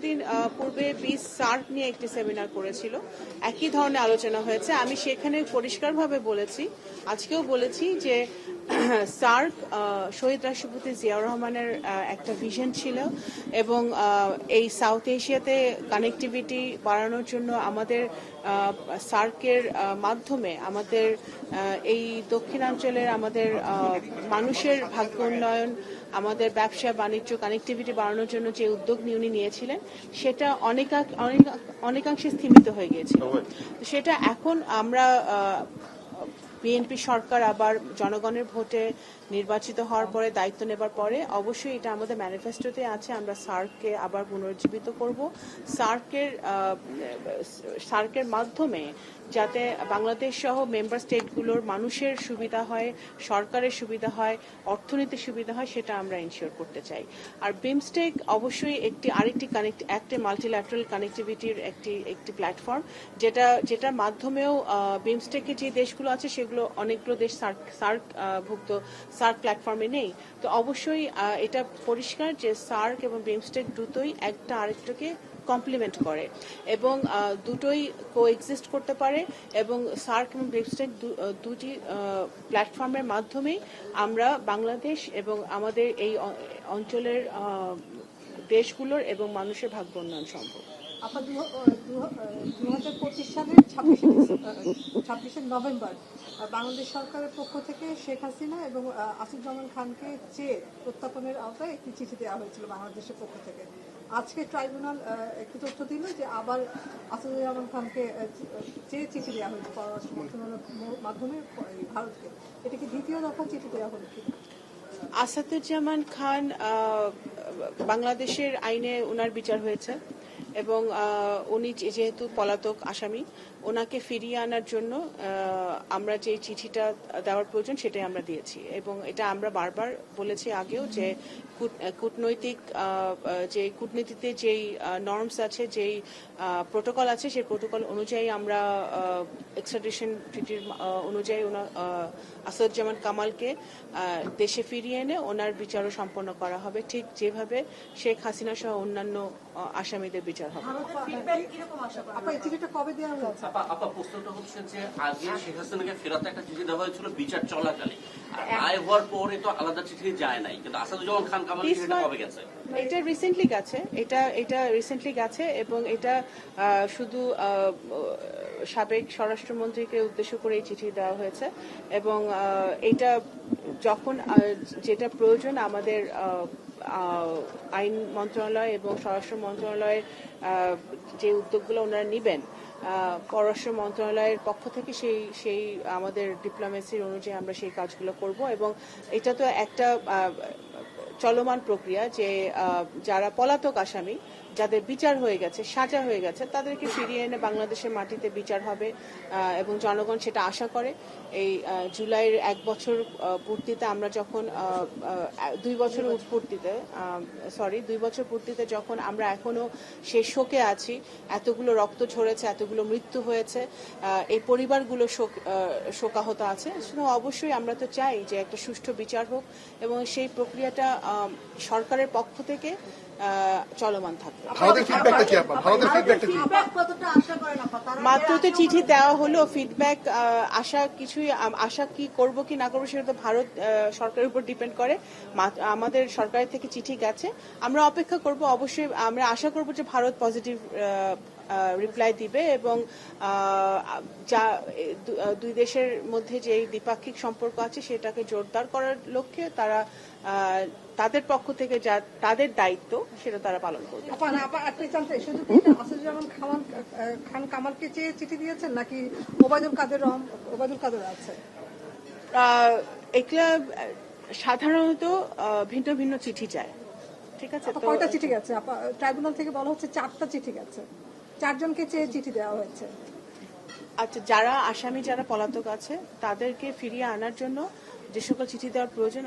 দিন পূর্বে বিশ সার্ক নিয়ে একটি সেমিনার করেছিল, একই ধরনের আলোচনা হয়েছে। আমি সেখানে পরিষ্কারভাবে বলেছি, আজকেও বলেছি যে সার্ক শহীদ রাষ্ট্রপতি জিয়াউর রহমানের একটা ভিশন ছিল এবং এই সাউথ এশিয়াতে কানেক্টিভিটি বাড়ানোর জন্য আমাদের সার্কের মাধ্যমে আমাদের এই দক্ষিণাঞ্চলের আমাদের মানুষের ভাগ্য উন্নয়ন, আমাদের ব্যবসা বাণিজ্য কানেক্টিভিটি বাড়ানোর জন্য যে উদ্যোগ উনি নিয়েছিলেন সেটা অনেকাংশে স্থিমিত হয়ে গিয়েছিল। সেটা এখন আমরা বিএনপি সরকার আবার জনগণের ভোটে নির্বাচিত হওয়ার পরে দায়িত্ব নেবার পরে অবশ্যই এটা আমাদের ম্যানিফেস্টোতে আছে, আমরা সার্ককে আবার পুনরুজ্জীবিত করব। সার্কের মাধ্যমে যাতে বাংলাদেশ সহ মেম্বার স্টেটগুলোর মানুষের সুবিধা হয়, সরকারের সুবিধা হয়, অর্থনীতির সুবিধা হয়, সেটা আমরা ইনশিওর করতে চাই। আর বিমস্টেক অবশ্যই একটি মাল্টিল্যাটারাল কানেক্টিভিটির একটি প্ল্যাটফর্ম, যেটার মাধ্যমেও বিমস্টেকের যে দেশগুলো আছে সেগুলো অনেকগুলো দেশ সার্কভুক্ত সার্ক প্ল্যাটফর্মে নেই। তো অবশ্যই এটা পরিষ্কার যে সার্ক এবং বিমস্টেক দুটোই একটা আরেকটাকে কমপ্লিমেন্ট করে এবং দুটোই কোএক্সিস্ট করতে পারে এবং সার্ক এবং বিমস্টেক দুটি প্ল্যাটফর্মের মাধ্যমেই আমরা বাংলাদেশ এবং আমাদের এই অঞ্চলের দেশগুলোর এবং মানুষের ভাগ্য উন্নয়ন সম্ভব। 2025 সালের 26শে নভেম্বর বাংলাদেশ সরকারের পক্ষ থেকে শেখ হাসিনা এবং আসিফুজ্জামান খানকে চেয়ে প্রত্যাপনের আওতায় একটি চিঠি দেওয়া হয়েছিল বাংলাদেশের পক্ষ থেকে। আজকে ট্রাইব্যুনাল একটি তথ্য দিল যে আবার আসিফুজ্জামান খানকে চেয়ে চিঠি দেওয়া হয়েছে পররাষ্ট্র মন্ত্রণালয়ের মাধ্যমে ভারতকে। এটা কি দ্বিতীয় দফা চিঠি দেওয়া হলো কি? আসাদুজ্জামান খান বাংলাদেশের আইনে ওনার বিচার হয়েছে এবং উনি যেহেতু পলাতক আসামি, ওনাকে ফিরিয়ে আনার জন্য আমরা যে চিঠিটা দেওয়ার প্রয়োজন সেটাই আমরা দিয়েছি এবং এটা আমরা বারবার বলেছি আগেও যে কূটনৈতিক যে কূটনীতিতে যেই নর্মস আছে, যেই প্রোটোকল আছে, সেই প্রোটোকল অনুযায়ী আমরা এক্সট্রাডিশন ট্রিটির অনুযায়ী আসাদুজ্জামান কামালকে দেশে ফিরিয়ে এনে ওনার বিচারও সম্পন্ন করা হবে, ঠিক যেভাবে শেখ হাসিনা সহ অন্যান্য আসামিদের বিচার হবে। প্রশ্নটা হচ্ছে যে আগে শেখ হাসিনাকে ফেরাতে একটা চিঠি দেওয়া হয়েছিল বিচার চলাকালে, রায় হওয়ার পরে তো আলাদা চিঠি যায় নাই, কিন্তু আসাদুজ্জামান খান কামাল চিঠিটা কবে গেছে? এটা রিসেন্টলি গেছে এবং এটা শুধু সাবেক স্বরাষ্ট্রমন্ত্রীকে উদ্দেশ্য করে এই চিঠি দেওয়া হয়েছে এবং এটা যখন যেটা প্রয়োজন আমাদের আইন মন্ত্রণালয় এবং স্বরাষ্ট্র মন্ত্রণালয়ের যে উদ্যোগগুলো ওনারা নেবেন পররাষ্ট্র মন্ত্রণালয়ের পক্ষ থেকে সেই আমাদের ডিপ্লোমেসির অনুযায়ী আমরা সেই কাজগুলো করব এবং এটা তো একটা চলমান প্রক্রিয়া যে যারা পলাতক আসামি, যাদের বিচার হয়ে গেছে, সাজা হয়ে গেছে, তাদেরকে ফিরিয়ে এনে বাংলাদেশের মাটিতে বিচার হবে এবং জনগণ সেটা আশা করে। এই জুলাইয়ের 1 বছর পূর্তিতে আমরা যখন 2 বছর পূর্তিতে যখন আমরা এখনো সেই শোকে আছি, এতগুলো রক্ত ঝরেছে, এতগুলো মৃত্যু হয়েছে, এই পরিবারগুলো শোকাহত আছে, অবশ্যই আমরা তো চাই যে একটা সুষ্ঠু বিচার হোক এবং সেই প্রক্রিয়াটা সরকারের পক্ষ থেকে চলমান থাকবে। মাত্র তো চিঠি দেওয়া হলো, ফিডব্যাক আশা কি করব কি না করবো সেটা তো ভারত সরকারের উপর ডিপেন্ড করে। আমাদের সরকারের থেকে চিঠি গেছে, আমরা অপেক্ষা করব। অবশ্যই আমরা আশা করব যে ভারত পজিটিভ রিপ্লাই দিবে এবং যা দুই দেশের মধ্যে যে দ্বিপাক্ষিক সম্পর্ক আছে সেটাকে জোরদার করার লক্ষ্যে তারা তাদের পক্ষ থেকে যা তাদের দায়িত্ব সেটা তারা পালন করবে। আসিফুজ্জামান খান কামালকে চেয়ে চিঠি দিয়েছেন নাকি ওবায়দুল কাদের আছে? এগুলা সাধারণত ভিন্ন ভিন্ন চিঠি যায়, ঠিক আছে? তো কয়টা চিঠি গেছে? ট্রাইব্যুনাল থেকে বলা হচ্ছে 4টা চিঠি গেছে, 4 জনকে চেয়ে চিঠি দেওয়া হয়েছে। আচ্ছা, যারা পলাতক আছে তাদেরকে ফিরিয়ে আনার জন্য যে সকল চিঠি দেওয়ার প্রয়োজন